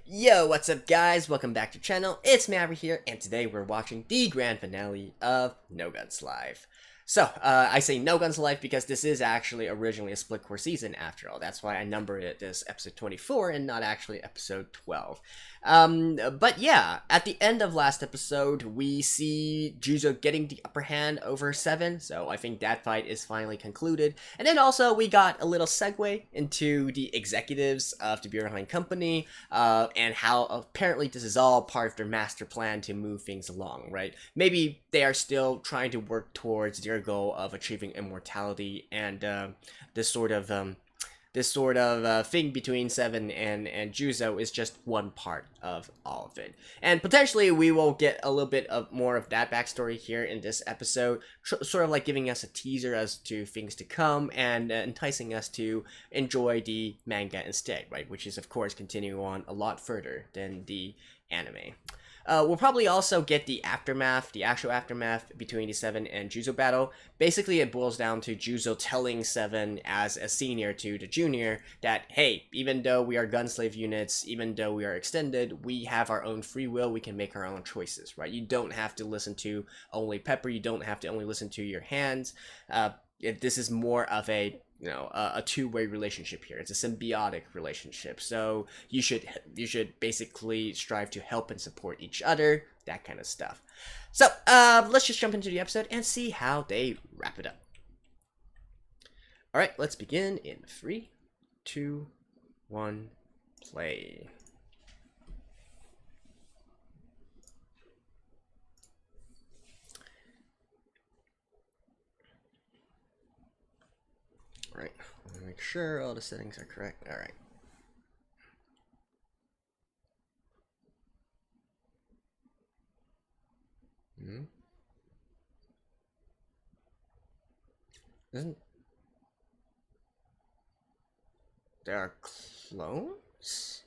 Yo, what's up guys? Welcome back to the channel. It's Maverick here, and today we're watching the grand finale of No Guns Live. So, I say No Guns Live because this is actually originally a split core season after all. That's why I numbered it as episode 24 and not actually episode 12. But yeah, at the end of last episode, we see Juzo getting the upper hand over Seven, so I think that fight is finally concluded. And then also, we got a little segue into the executives of the Behind Company, and how apparently this is all part of their master plan to move things along, right? Maybe they are still trying to work towards their goal of achieving immortality, and this sort of thing between Seven and Juzo is just one part of all of it. And potentially we will get a little bit of more of that backstory here in this episode, sort of like giving us a teaser as to things to come and enticing us to enjoy the manga instead, right? Which is of course continuing on a lot further than the anime. We'll probably also get the aftermath, the actual aftermath between the Seven and Juzo battle. Basically, it boils down to Juzo telling Seven as a senior to the junior that, hey, even though we are gunslave units, even though we are extended, we have our own free will, we can make our own choices, right? You don't have to listen to only Pepper, you don't have to only listen to your hands. This is more of a a two-way relationship here. It's a symbiotic relationship. So you should basically strive to help and support each other, that kind of stuff. So let's just jump into the episode and see how they wrap it up. All right, let's begin in 3, 2, 1, play. Alright, make sure all the settings are correct. Alright. Isn't there are clones?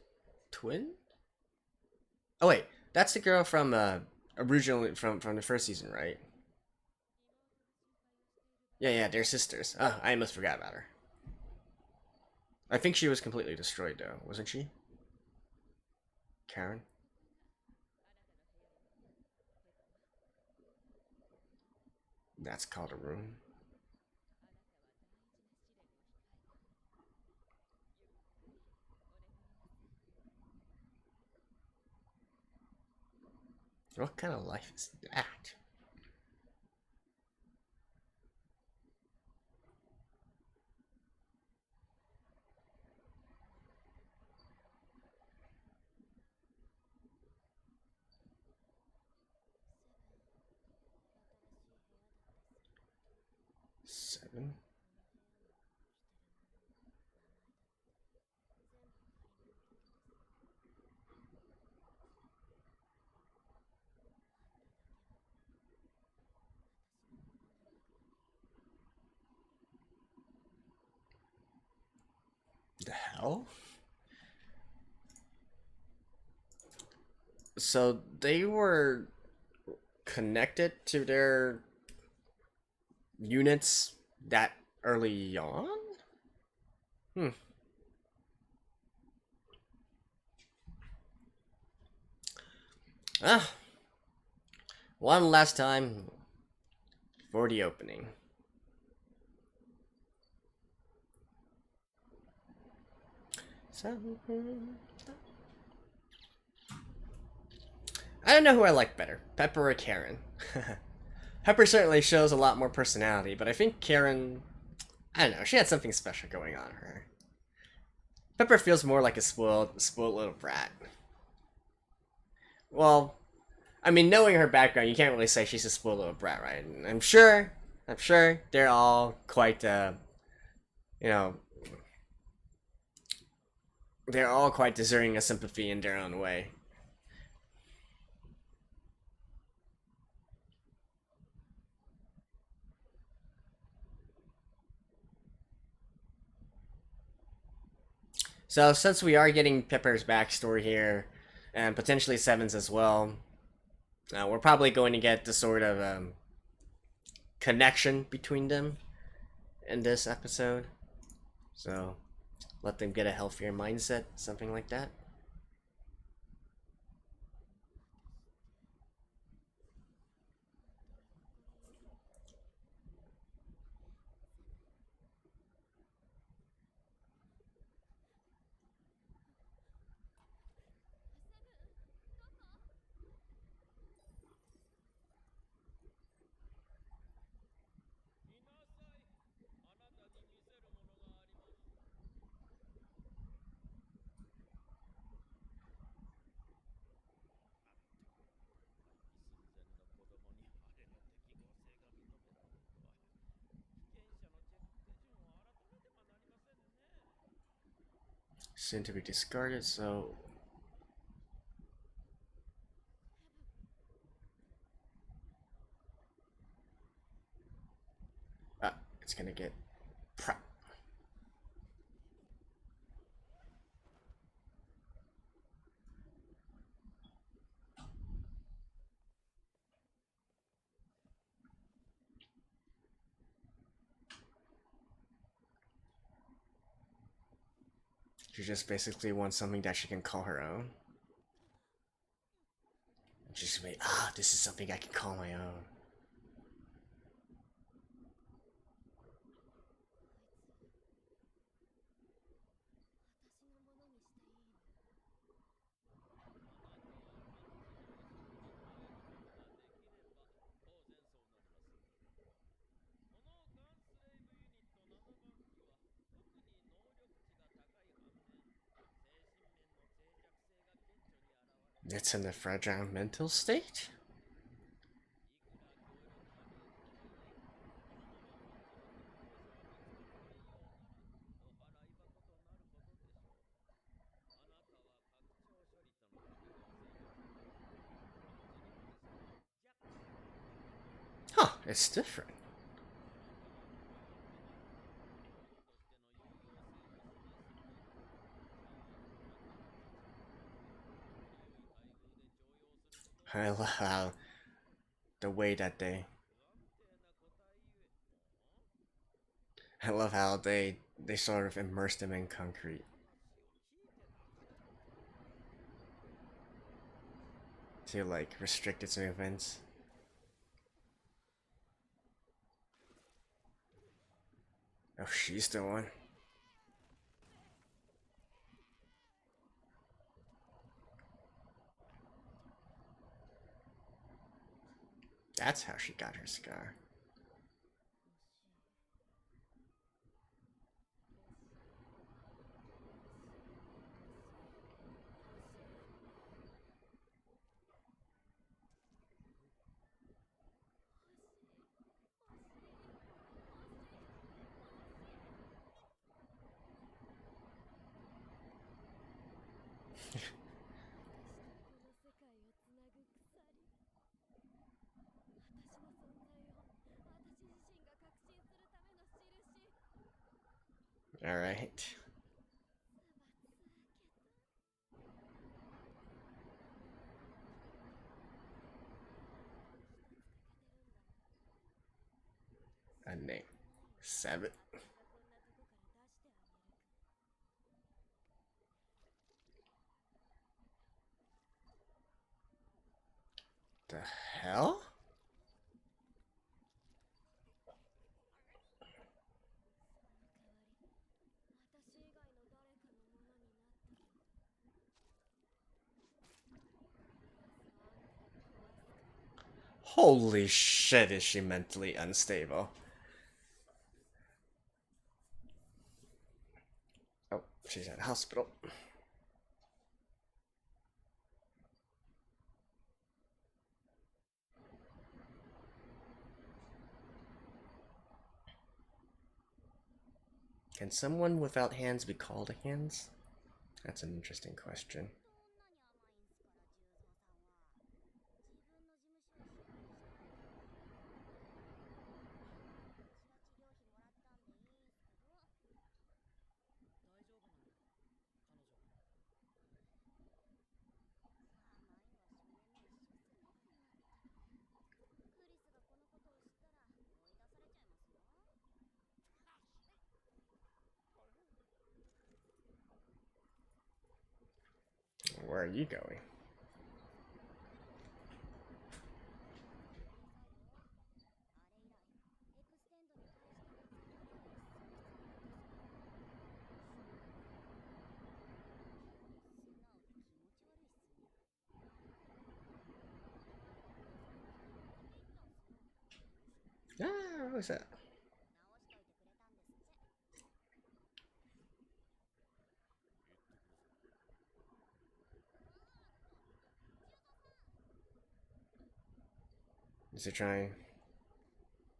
Twin? Oh wait, that's the girl from originally from the first season, right? Yeah, they're sisters. Oh, I almost forgot about her. I think she was completely destroyed though, wasn't she? Karen? That's called a room. What kind of life is that? Seven? The hell? So they were connected to their units that early on? Hmm. Ah. One last time for the opening. I don't know who I like better, Pepper or Karen. Pepper certainly shows a lot more personality, but I think Karen, I don't know, she had something special going on her. Pepper feels more like a spoiled little brat. Well, I mean, knowing her background, you can't really say she's a spoiled little brat, right? I'm sure they're all quite, you know, they're all quite deserving of sympathy in their own way. So since we are getting Pepper's backstory here, and potentially Seven's as well, we're probably going to get the sort of connection between them in this episode. So let them get a healthier mindset, something like that. soon to be discarded, so it's gonna get prep. She just basically wants something that she can call her own. She's gonna be, this is something I can call my own. It's in a fragile mental state? Huh, it's different. I love how the way that I love how they sort of immerse them in concrete. To like restrict its movements. Oh, she's the one. That's how she got her scar. All right. A name. 7. The hell? Holy shit, is she mentally unstable? Oh, she's at the hospital. Can someone without hands be called hands? That's an interesting question. Where are you going? Ah, what's that? Is he trying?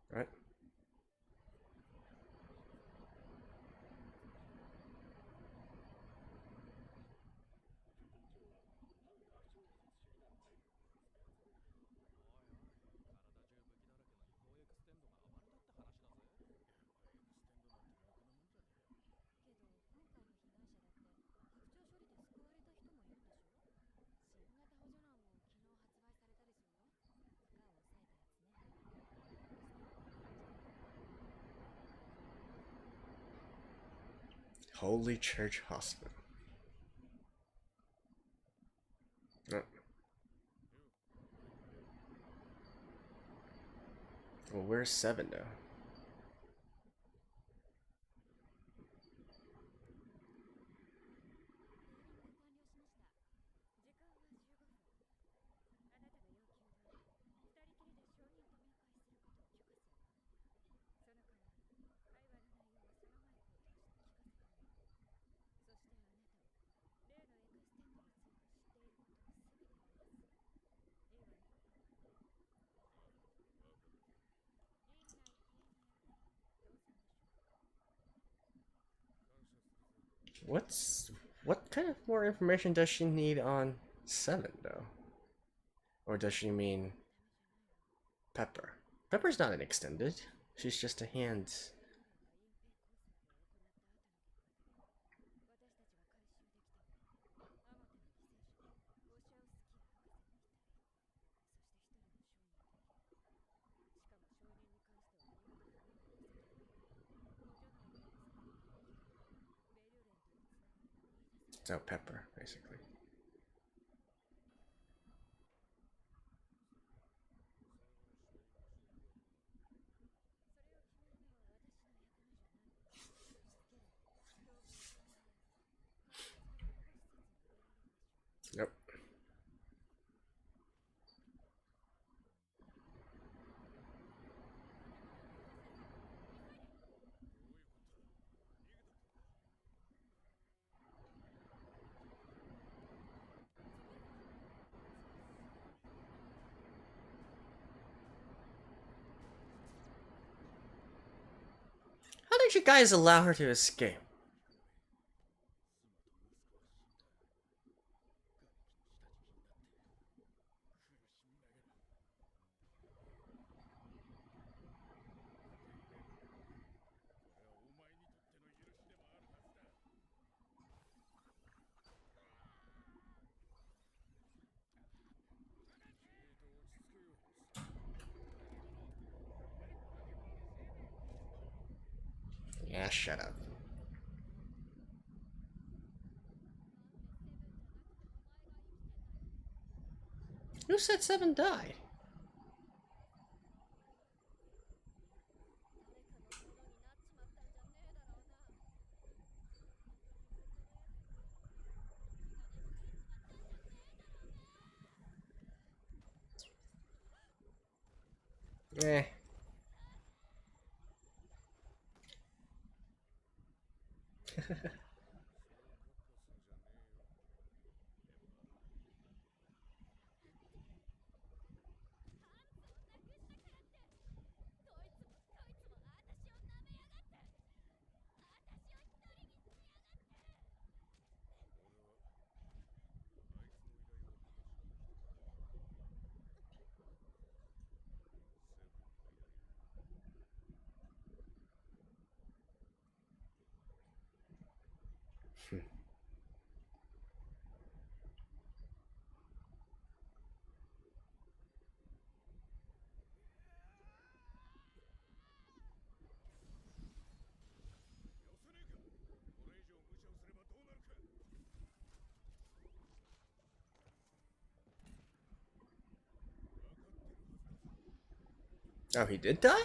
What? Holy Church Hospital. Oh. Well, where's 7 though? What kind of more information does she need on 7 though? Or does she mean Pepper? Pepper's not an extended. She's just a hand. So Pepper, basically. Nope. How did you guys allow her to escape? Yeah, shut up. Who said 7 died? Eh. Oh, he did die?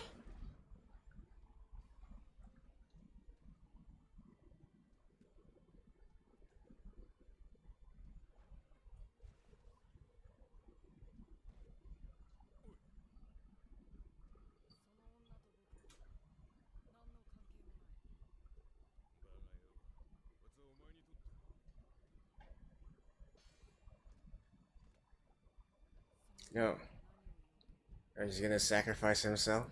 No. Or he's gonna sacrifice himself?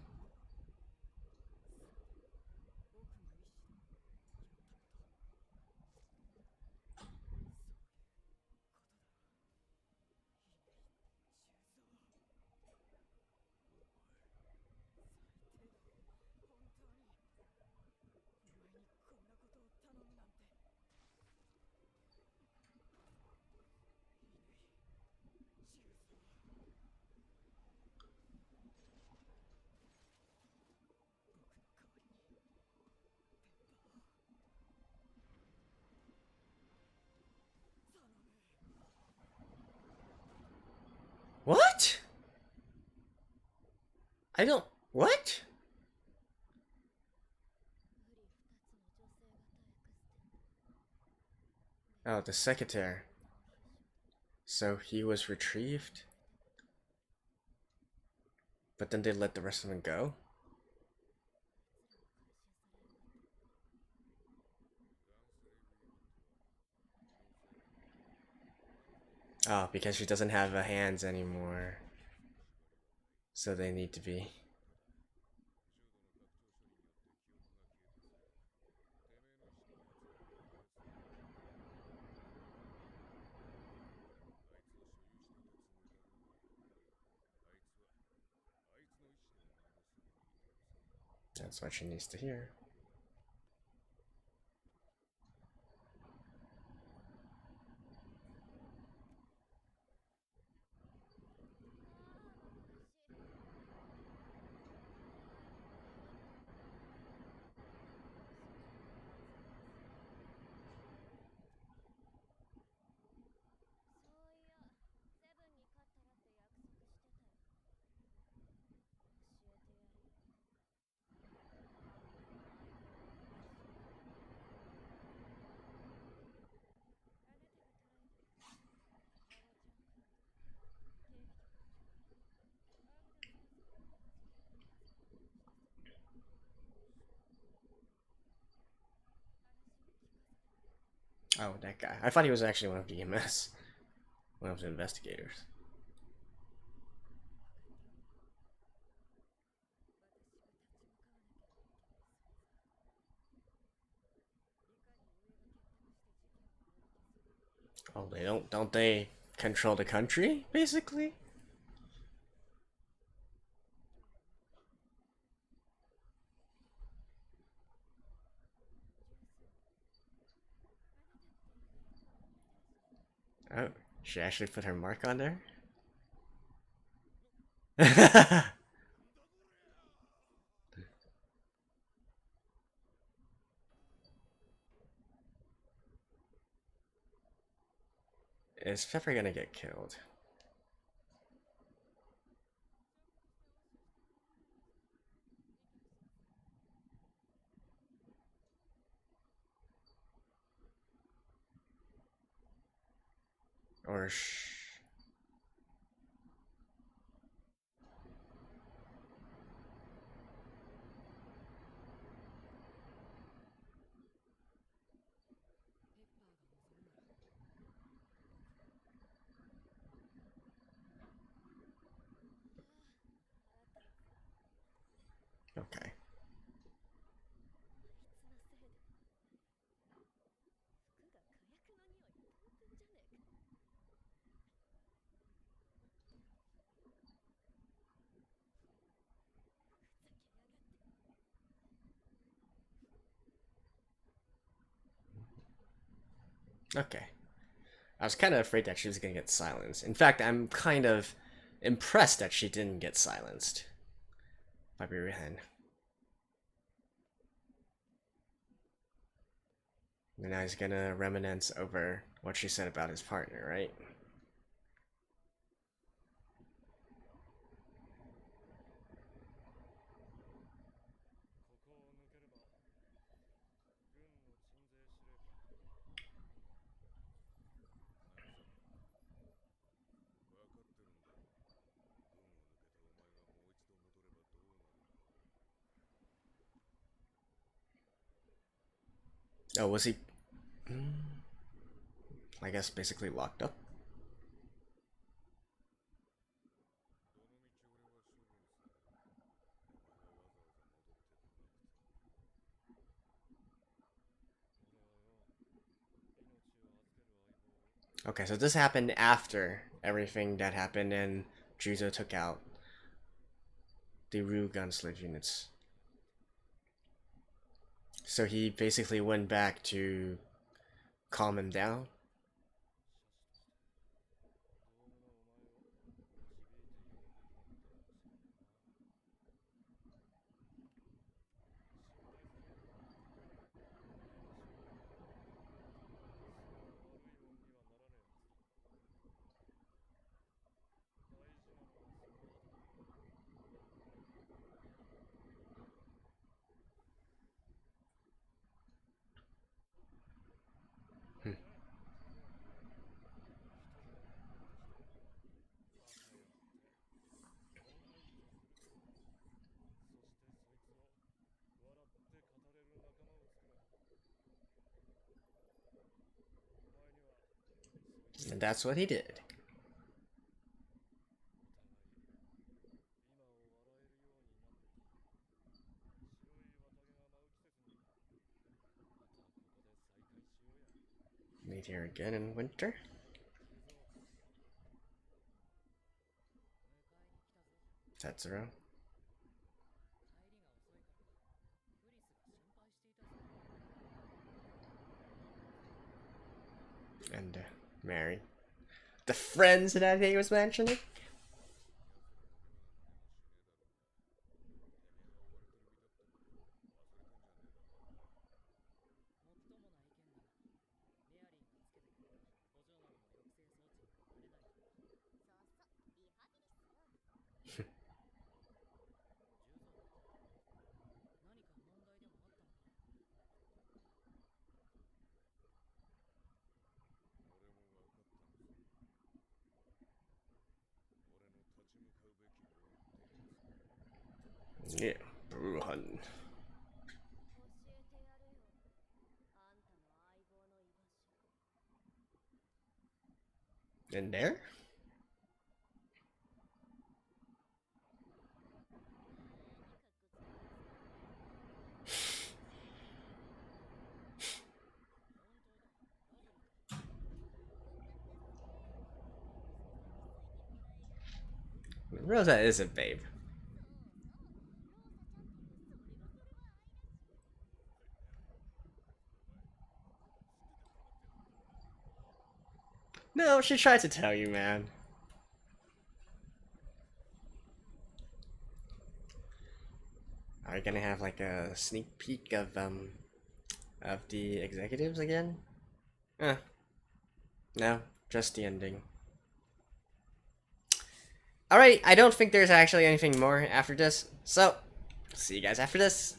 I don't. What? Oh, the secretary. So he was retrieved? But then they let the rest of them go? Oh, because she doesn't have hands anymore. So they need to be. That's what she needs to hear. Oh, that guy. I thought he was actually one of the EMS. One of the investigators. Oh, they don't they control the country, basically? Oh, she actually put her mark on there? Is Pepper gonna get killed? Or okay. Okay. I was kind of afraid that she was gonna get silenced. In fact, I'm kind of impressed that she didn't get silenced by Rihan. And now he's gonna reminisce over what she said about his partner, right? Oh, was he? I guess basically locked up. Okay, so this happened after everything that happened and Juzo took out the Rue Gunsledge units. So he basically went back to calm him down. And that's what he did. Meet here again in winter. Tetsuro. And Mary. The friends that he was mentioning? Yeah, Bruhan. In there? Rosa is a babe. No, she tried to tell you, man. Are you gonna have like a sneak peek of the executives again? No, just the ending. Alright, I don't think there's actually anything more after this, so see you guys after this.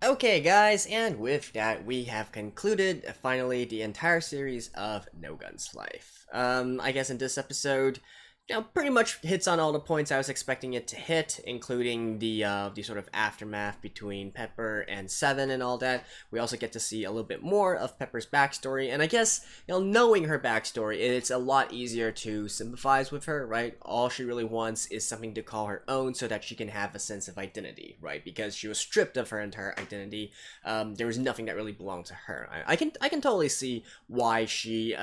Okay guys, and with that we have concluded finally the entire series of No Guns Life. I guess in this episode, you know, pretty much hits on all the points I was expecting it to hit, including the sort of aftermath between Pepper and Seven and all that. We also get to see a little bit more of Pepper's backstory, and I guess, you know, knowing her backstory, it's a lot easier to sympathize with her, right? All she really wants is something to call her own so that she can have a sense of identity, right? Because she was stripped of her entire identity. There was nothing that really belonged to her. I can totally see why she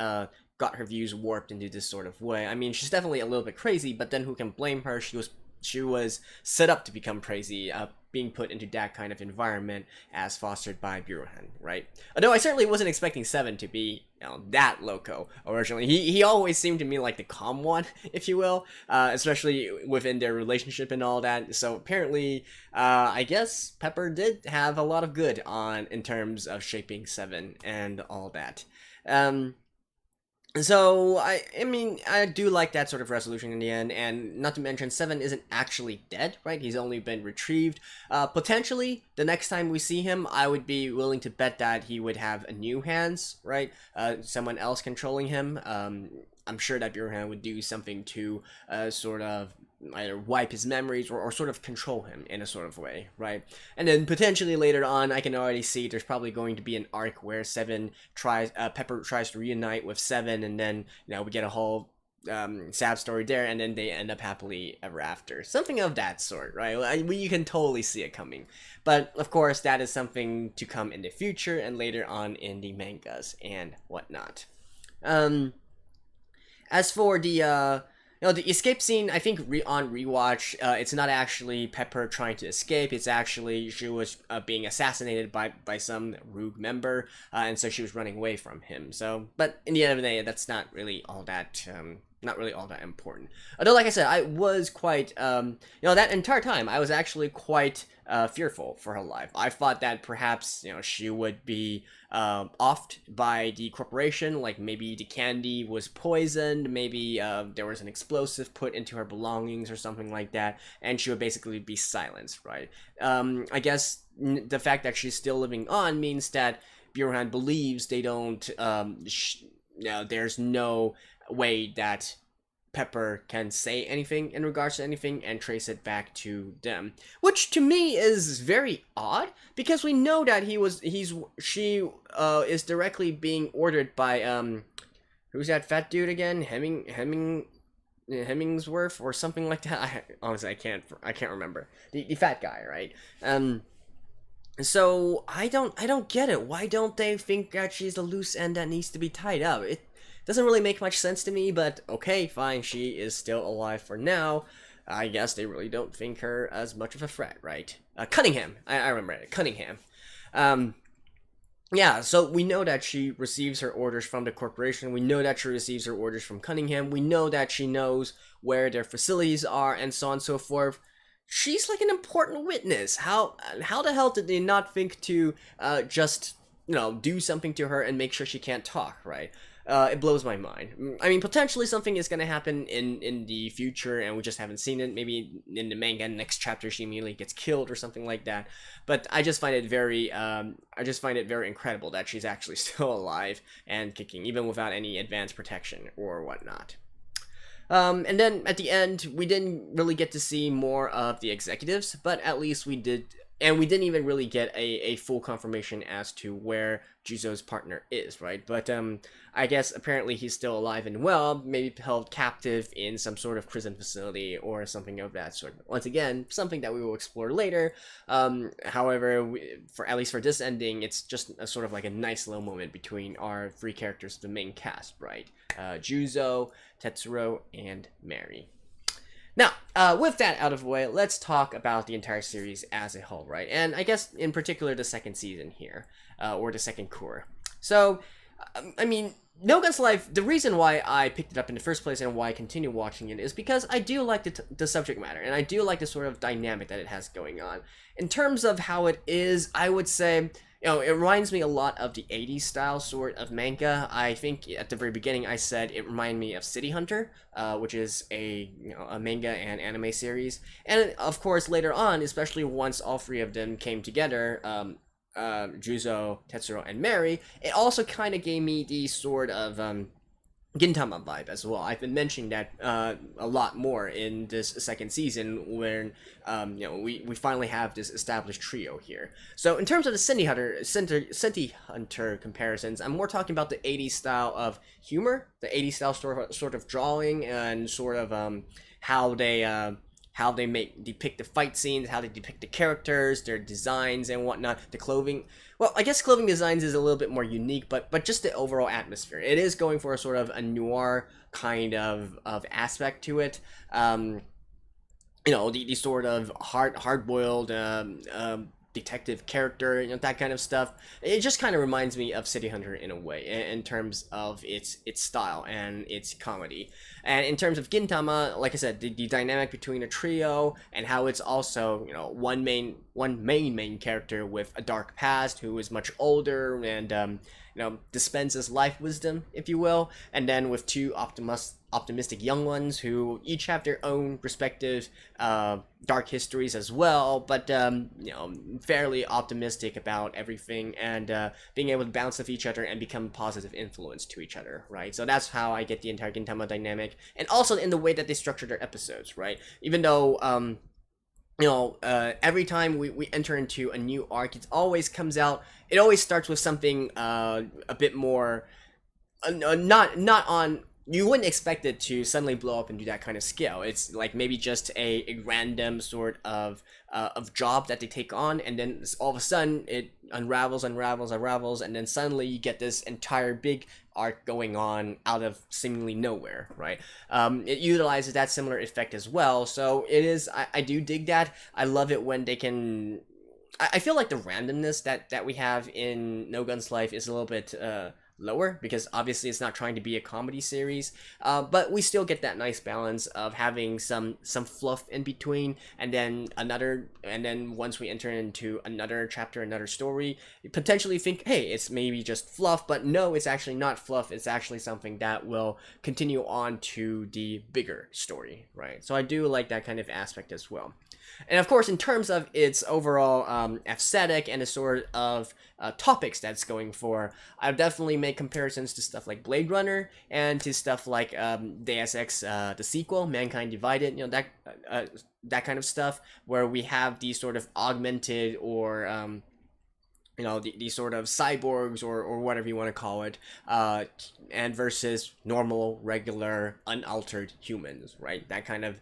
got her views warped into this sort of way. I mean, she's definitely a little bit crazy, but then who can blame her? She was set up to become crazy, being put into that kind of environment as fostered by Buruhan, right? Although I certainly wasn't expecting Seven to be, you know, that loco originally. He always seemed to me like the calm one, if you will, especially within their relationship and all that. So apparently, I guess Pepper did have a lot of good on in terms of shaping Seven and all that. So, I mean, I do like that sort of resolution in the end, and not to mention, Seven isn't actually dead, right? He's only been retrieved. Potentially, the next time we see him, I would be willing to bet that he would have a new hands, right? Someone else controlling him. I'm sure that Buruhan would do something to sort of either wipe his memories or sort of control him in a sort of way, right? And then potentially later on, I can already see there's probably going to be an arc where Pepper tries to reunite with Seven, and then, you know, we get a whole sad story there, and then they end up happily ever after. Something of that sort, right? You can totally see it coming. But, of course, that is something to come in the future and later on in the mangas and whatnot. As for the you know, the escape scene, I think on rewatch, it's not actually Pepper trying to escape. It's actually she was being assassinated by some rogue member, and so she was running away from him. So, but in the end of the day, that's not really all that important. Although, like I said, I was quite, you know, that entire time, I was actually quite fearful for her life. I thought that perhaps, you know, she would be offed by the corporation, like maybe the candy was poisoned, maybe there was an explosive put into her belongings or something like that, and she would basically be silenced, right? I guess the fact that she's still living on means that Buruhan believes they don't, you know, there's no way that Pepper can say anything in regards to anything and trace it back to them, which to me is very odd, because we know that she is directly being ordered by who's that fat dude again? Hemmingsworth or something like that. Honestly, I can't remember. The fat guy, right? So I don't get it. Why don't they think that she's a loose end that needs to be tied up? It doesn't really make much sense to me, but okay, fine. She is still alive for now. I guess they really don't think her as much of a threat, right? Cunningham. I remember it. Cunningham. Yeah, so we know that she receives her orders from the corporation. We know that she receives her orders from Cunningham. We know that she knows where their facilities are and so on and so forth. She's like an important witness. How the hell did they not think to just, do something to her and make sure she can't talk, right? It blows my mind. I mean, potentially something is going to happen in the future and we just haven't seen it. Maybe in the manga next chapter she immediately gets killed or something like that. But I just find it very incredible that she's actually still alive and kicking, even without any advanced protection or whatnot. And then at the end, we didn't really get to see more of the executives, but at least we did, and we didn't even really get a full confirmation as to where Juzo's partner is, right? But I guess apparently he's still alive and well, maybe held captive in some sort of prison facility or something of that sort. Once again, something that we will explore later. However, at least for this ending, it's just a sort of like a nice little moment between our three characters, the main cast, right? Juzo, Tetsuro, and Mary. Now, with that out of the way, let's talk about the entire series as a whole, right? And I guess in particular the second season here, or the second core. So, I mean, No Guns Life, the reason why I picked it up in the first place and why I continue watching it is because I do like the subject matter, and I do like the sort of dynamic that it has going on. In terms of how it is, I would say, it reminds me a lot of the 80s style sort of manga. I think at the very beginning I said it reminded me of City Hunter, which is a manga and anime series. And of course later on, especially once all three of them came together, Juzo, Tetsuro, and Mary, it also kind of gave me the sort of Gintama vibe as well. I've been mentioning that a lot more in this second season when we finally have this established trio here. So in terms of the City Hunter comparisons, I'm more talking about the 80s style of humor, the 80s style sort of drawing, and sort of how they depict the fight scenes, how they depict the characters, their designs and whatnot, the clothing. Well, I guess clothing designs is a little bit more unique, but just the overall atmosphere. It is going for a sort of a noir kind of aspect to it. The sort of hard-boiled detective character, that kind of stuff. It just kind of reminds me of City Hunter in a way, in terms of its style and its comedy. And in terms of Gintama, like I said, the dynamic between a trio and how it's also, one main character with a dark past who is much older and dispenses life wisdom, if you will, and then with two optimistic young ones who each have their own respective dark histories as well, but fairly optimistic about everything and being able to bounce off each other and become a positive influence to each other, right? So that's how I get the entire Gintama dynamic, and also in the way that they structure their episodes, right? Even though every time we enter into a new arc, it always starts with something a bit more, not on, you wouldn't expect it to suddenly blow up and do that kind of scale. It's like maybe just a random sort of job that they take on, and then all of a sudden it unravels, and then suddenly you get this entire big arc going on out of seemingly nowhere, right? It utilizes that similar effect as well, so it is, I do dig that. I love it when they can, I feel like the randomness that we have in No Guns Life is a little bit lower, because obviously it's not trying to be a comedy series, but we still get that nice balance of having some fluff in between, and then once we enter into another chapter, another story, you potentially think, hey, it's maybe just fluff, but no, it's actually not fluff. It's actually something that will continue on to the bigger story, right? So I do like that kind of aspect as well. And of course, in terms of its overall aesthetic and the sort of topics that's going for, I've definitely made comparisons to stuff like Blade Runner and to stuff like Deus Ex, the sequel, Mankind Divided, that kind of stuff, where we have these sort of augmented or you know, the sort of cyborgs or whatever you want to call it, and versus normal, regular, unaltered humans, right? That kind of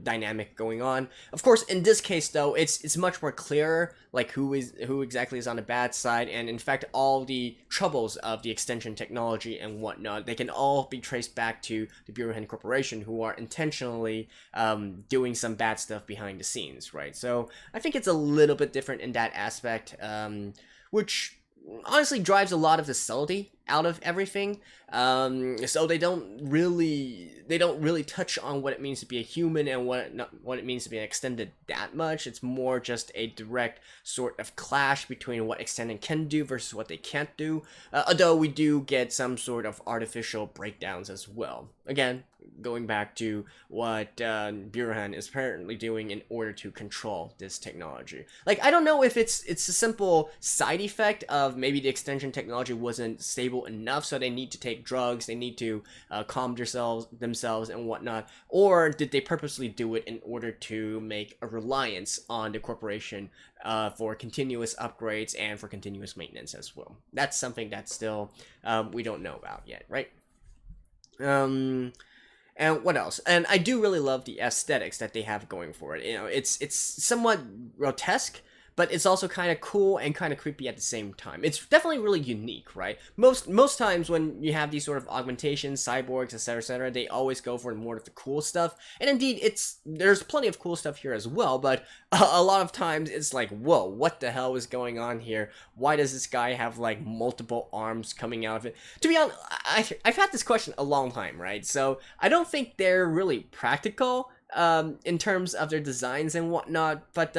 dynamic going on. Of course, in this case, though, it's much more clearer, like who exactly is on the bad side, and in fact, all the troubles of the extension technology and whatnot, they can all be traced back to the Bureau Corporation, who are intentionally doing some bad stuff behind the scenes, right? So I think it's a little bit different in that aspect. Which honestly drives a lot of the subtlety out of everything. So they don't really touch on what it means to be a human and what it means to be extended that much. It's more just a direct sort of clash between what extended can do versus what they can't do. Although we do get some sort of artificial breakdowns as well. Again, going back to what Burhan is apparently doing in order to control this technology. Like, I don't know if it's a simple side effect of maybe the extension technology wasn't stable enough, so they need to take drugs, they need to calm themselves and whatnot, or did they purposely do it in order to make a reliance on the corporation for continuous upgrades and for continuous maintenance as well? That's something that still we don't know about yet, right? And what else? And I do really love the aesthetics that they have going for it. You know, it's somewhat grotesque, but it's also kind of cool and kind of creepy at the same time. It's definitely really unique, right? Most times when you have these sort of augmentations, cyborgs, etc., they always go for more of the cool stuff. And indeed, there's plenty of cool stuff here as well, but a lot of times it's like, whoa, what the hell is going on here? Why does this guy have like multiple arms coming out of it? To be honest, I've had this question a long time, right? So I don't think they're really practical in terms of their designs and whatnot, but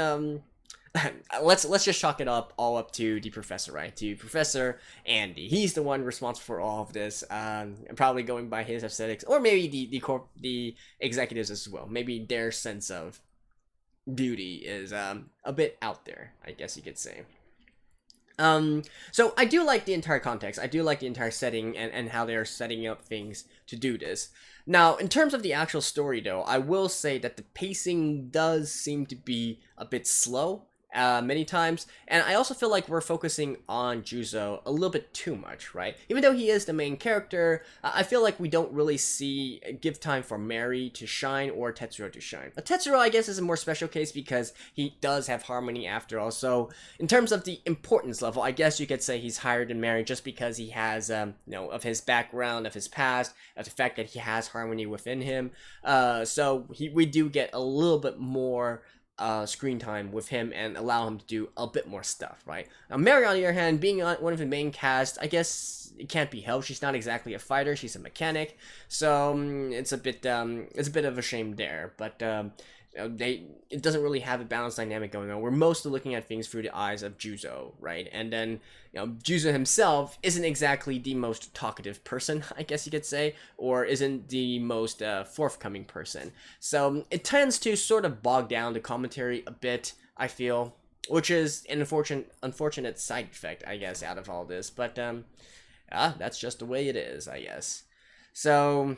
let's just chalk it all up to the professor, right? To Professor Andy. He's the one responsible for all of this. And probably going by his aesthetics, or maybe the executives as well. Maybe their sense of beauty is a bit out there, I guess you could say. So I do like the entire context. I do like the entire setting and how they are setting up things to do this. Now, in terms of the actual story, though, I will say that the pacing does seem to be a bit slow. Many times, and I also feel like we're focusing on Juzo a little bit too much, right? Even though he is the main character, I feel like we don't really give time for Mary to shine or Tetsuro to shine. But Tetsuro, I guess, is a more special case because he does have harmony after all. So in terms of the importance level, I guess you could say he's higher than Mary just because he has, you know, of his background, of his past, of the fact that he has harmony within him. So we do get a little bit more screen time with him and allow him to do a bit more stuff, right? Now, Mary, on the other hand, being one of the main cast, I guess it can't be helped. She's not exactly a fighter; she's a mechanic, so it's a bit of a shame there. But it doesn't really have a balanced dynamic going on. We're mostly looking at things through the eyes of Juzo, right? And then, you know, Juzo himself isn't exactly the most talkative person, I guess you could say, or isn't the most forthcoming person. So it tends to sort of bog down the commentary a bit, I feel, which is an unfortunate side effect, I guess, out of all this. But that's just the way it is, I guess. So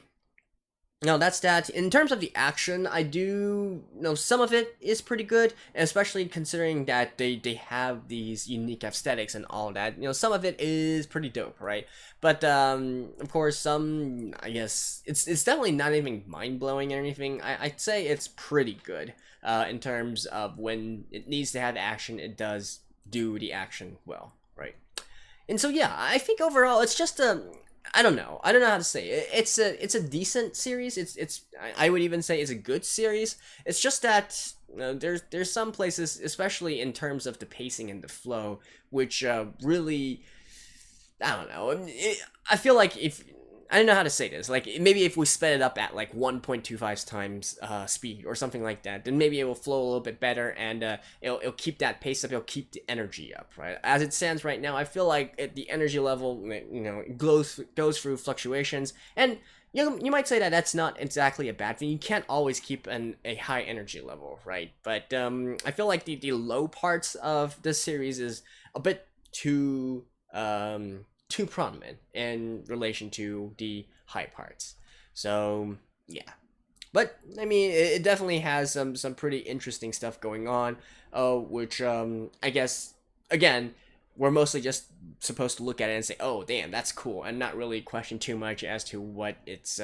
no, that's that. In terms of the action, I do know some of it is pretty good, especially considering that they have these unique aesthetics and all that. You know, some of it is pretty dope, right? But of course, some, I guess it's definitely not even mind blowing or anything. I'd say it's pretty good in terms of when it needs to have action, it does do the action well, right? And so yeah, I think overall it's just I don't know how to say it. It's a decent series. I would even say it's a good series. It's just that there's some places, especially in terms of the pacing and the flow, which really, I don't know. I feel like I don't know how to say this. Like, maybe if we sped it up at like 1.25 times speed or something like that, then maybe it will flow a little bit better, and it'll keep that pace up. It'll keep the energy up, right? As it stands right now, I feel like the energy level, you know, goes through fluctuations, and you might say that that's not exactly a bad thing. You can't always keep a high energy level, right? But I feel like the low parts of this series is a bit too prominent in relation to the high parts. So yeah, but I mean, it definitely has some pretty interesting stuff going on, which I guess again, we're mostly just supposed to look at it and say, oh, damn, that's cool, and not really question too much as to what it's,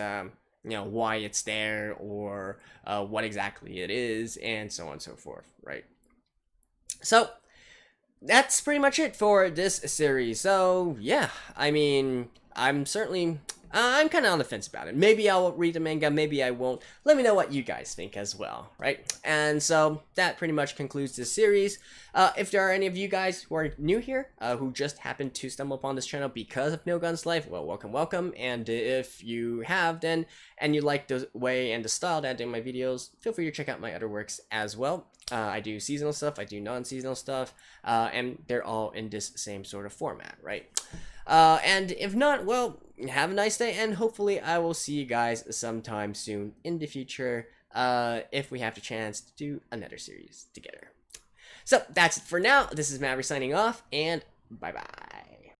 why it's there, or what exactly it is, and so on and so forth, right? So, that's pretty much it for this series. So, yeah, I mean, I'm certainly... I'm kind of on the fence about it. Maybe I'll read the manga, maybe I won't. Let me know what you guys think as well, right? And so that pretty much concludes this series. If there are any of you guys who are new here, who just happened to stumble upon this channel because of No Guns Life, well, welcome, welcome. And if you have, then, and you like the way and the style that I do my videos, feel free to check out my other works as well. I do seasonal stuff, I do non-seasonal stuff, and they're all in this same sort of format, right? And if not, well, have a nice day, and hopefully I will see you guys sometime soon in the future, if we have the chance to do another series together. So, that's it for now. This is Maverick signing off, and bye-bye.